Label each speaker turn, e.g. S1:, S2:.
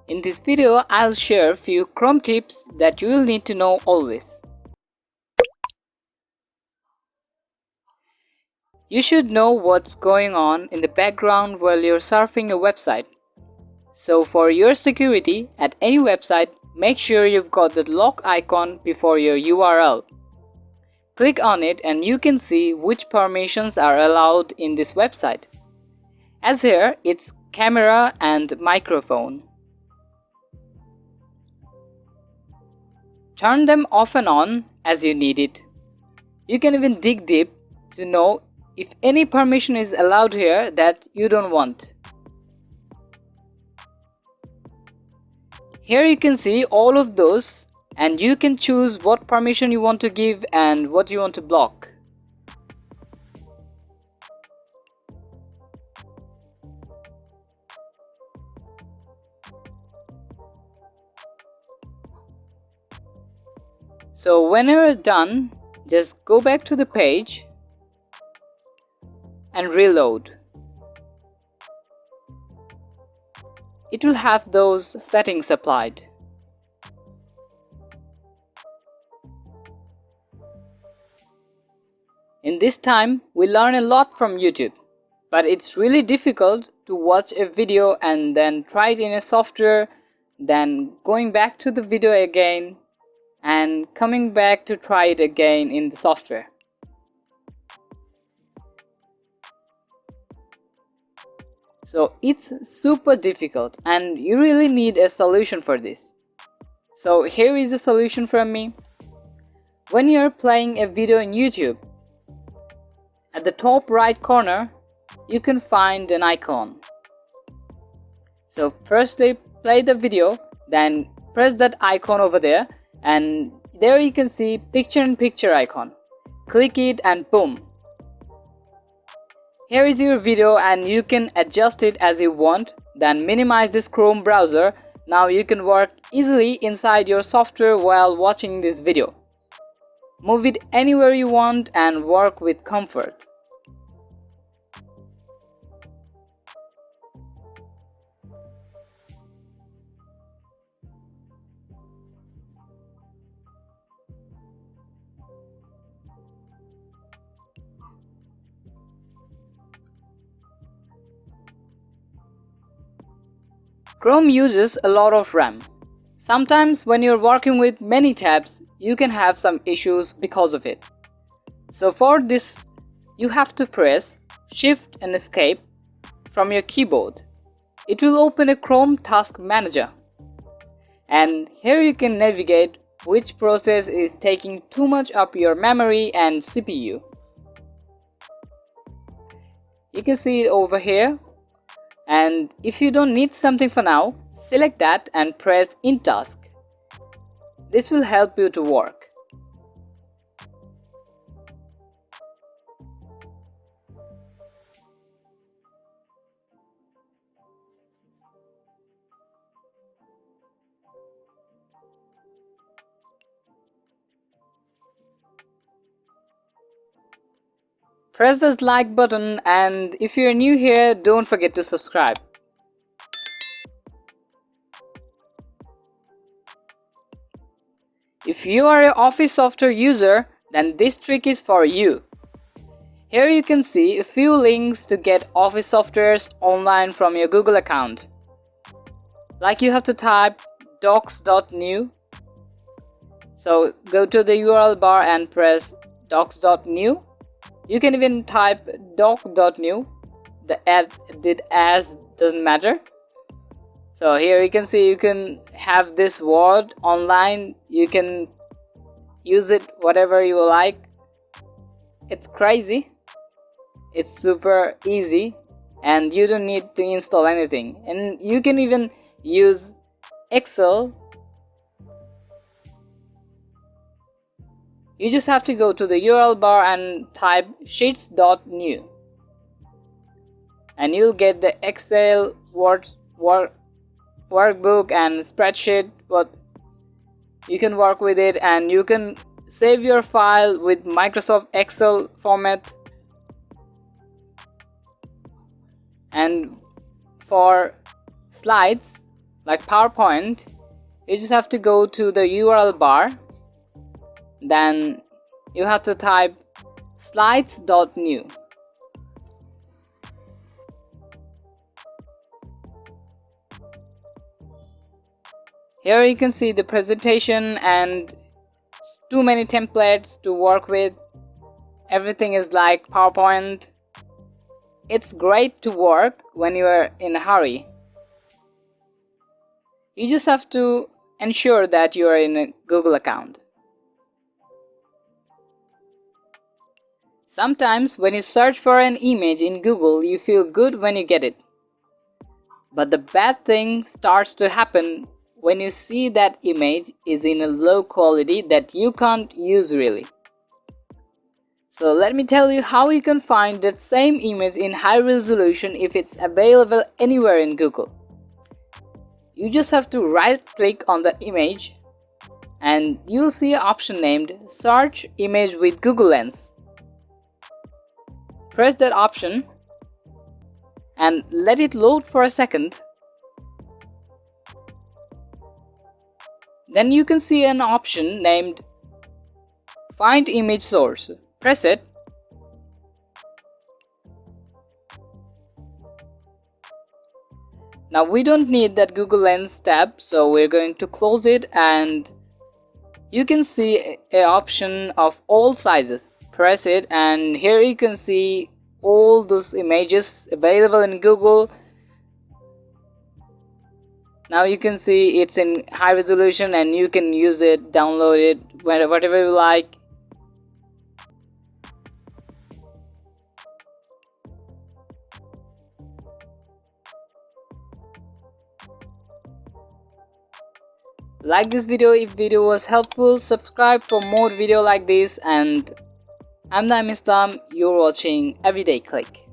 S1: In this video, I'll share few Chrome tips that you will need to know always. You should know what's going on in the background while you're surfing a website. So for your security at any website, make sure you've got the lock icon before your URL. Click on it and you can see which permissions are allowed in this website. As here, it's camera and microphone. Turn them off and on as you need it. You can even dig deep to know if any permission is allowed here that you don't want. Here you can see all of those and you can choose what permission you want to give and what you want to block. So when you're done, just go back to the page and reload. It will have those settings applied. In this time, we learn a lot from YouTube, but it's really difficult to watch a video and then try it in a software, then going back to the video again and coming back to try it again in the software. So it's super difficult and you really need a solution for this. So here is the solution from me. When you're playing a video in YouTube, at the top right corner, you can find an icon. So firstly, play the video, then press that icon over there, and there you can see picture-in-picture icon. Click it and boom. Here is your video and you can adjust it as you want, then minimize this Chrome browser. Now you can work easily inside your software while watching this video. Move it anywhere you want and work with comfort. Chrome uses a lot of RAM. Sometimes when you're working with many tabs, you can have some issues because of it. So for this, you have to press Shift and Escape from your keyboard. It will open a Chrome Task Manager. And here you can navigate which process is taking too much of your memory and CPU. You can see it over here. And if you don't need something for now, select that and press In Task. This will help you to work. Press this like button, and if you're new here, don't forget to subscribe. If you are an Office software user, then this trick is for you. Here you can see a few links to get Office softwares online from your Google account. Like you have to type docs.new. So go to the URL bar and press docs.new. You can even type doc.new. The as doesn't matter. So here you can see you can have this word online. You can use it whatever you like. It's crazy. It's super easy and you don't need to install anything. And you can even use Excel. You just have to go to the URL bar and type sheets.new and you'll get the Excel, Word, workbook and spreadsheet. But you can work with it and you can save your file with Microsoft Excel format. And for slides, like PowerPoint, you just have to go to the URL bar. Then you have to type slides.new. Here you can see the presentation and too many templates to work with. Everything is like PowerPoint. It's great to work when you are in a hurry. You just have to ensure that you are in a Google account. Sometimes when you search for an image in Google, you feel good when you get it. But the bad thing starts to happen when you see that image is in a low quality that you can't use really. So let me tell you how you can find that same image in high resolution if it's available anywhere in Google. You just have to right click on the image and you'll see an option named Search Image with Google Lens. Press that option and let it load for a second. Then you can see an option named Find Image Source. Press it. Now we don't need that Google Lens tab, so we're going to close it, and you can see an option of all sizes. Press it and here you can see all those images available in Google. Now you can see it's in high resolution and you can use it, download it, whatever you like. Like this video if video was helpful, subscribe for more video like this, and I'm Naim Islam, you're watching Everyday Click.